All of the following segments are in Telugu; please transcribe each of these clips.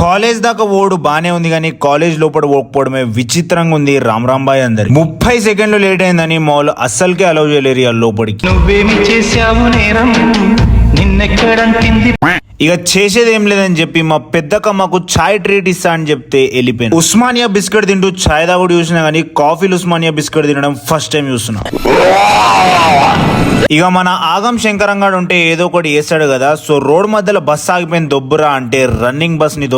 కాలేజ్ దాకా ఓడు బానే ఉంది కానీ కాలేజ్ లోపల పోకపోవడమే విచిత్రంగా ఉంది. రామరాంబాయ్ అందరి 30 సెకండ్లు లేట్ అయిందని మాల్ అస్సలకే అలౌ చేయలేరు ఇక లోపలికి. నువ్వేమి చేశావు నేరం నిన్నెక్కడంటింది. ఇక చేసేది ఏం లేదని చెప్పి మా పెద్దకమ్మకు ఛాయ్ ట్రీట్ ఇస్తా అని చెప్తే వెళ్ళిపోయాను. ఉస్మానియా బిస్కెట్ తింటూ ఛాయ్ తాగుడు చూసినా కానీ కాఫీలు ఉస్మానియా బిస్కెట్ తినడం ఫస్ట్ టైం చూస్తున్నా. ఇక మన ఆగం శంకరంగాడు ఉంటే ఏదో ఒకటి వేస్తాడు కదా. సో రోడ్ మధ్యలో బస్ ఆగిపోయింది దొబ్బురా అంటే రన్నింగ్ బస్ ని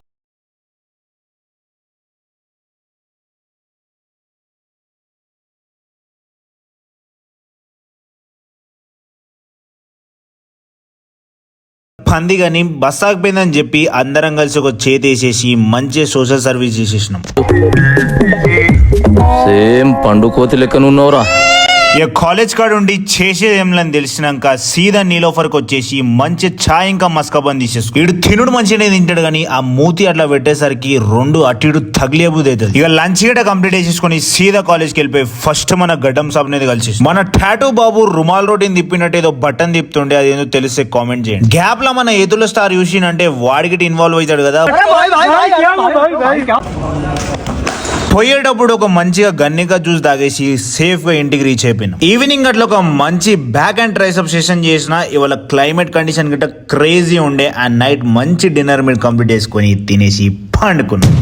పందిగాని బస్ ఆగిపోయిందని చెప్పి అందరం కలిసి ఒక చేసేసి మంచి సోషల్ సర్వీస్ చేసేసినాం. సేమ్ పండు కోతి లెక్కనున్నావురా. ఇక కాలేజ్ కాడ ఉండి చేసేది ఏం లేని తెలిసినాక సీదా నీలోఫర్కి వచ్చేసి మంచి ఛాయ్ ఇంకా మస్కాబంద్ తీసేసుకో. ఇడు తినుడు మంచిగానే తింటాడు కానీ ఆ మూతి అట్లా పెట్టేసరికి రెండు అటు తగిలేబుది అవుతుంది. ఇక లంచ్ గట్ట కంప్లీట్ చేసేసుకొని సీదా కాలేజ్కి వెళ్ళిపోయి ఫస్ట్ మన గడ్డం సాబ్ అనేది కలిసి మన టాటూ బాబు రుమాల్ రోటీని తిప్పినట్టు ఏదో బటన్ తిప్పుతుండే అది ఏదో తెలిస్తే కామెంట్ చేయండి. గ్యాప్ లో మన ఎదుల స్టార్ చూసినంటే వాడికి ఇన్వాల్వ్ అవుతాడు కదా. పోయేటప్పుడు ఒక మంచిగా గన్నిగా జ్యూస్ తాగేసి సేఫ్ గా ఇంటికి రీచ్ అయిపోయినాం. ఈవినింగ్ అట్లా ఒక మంచి బ్యాక్ అండ్ ట్రైసప్ సెషన్ చేసిన. ఇవాళ క్లైమేట్ కండిషన్ గిట్ట క్రేజీ ఉండే. ఆ నైట్ మంచి డిన్నర్ మీరు కంప్లీట్ చేసుకొని తినేసి పండుకున్నాం.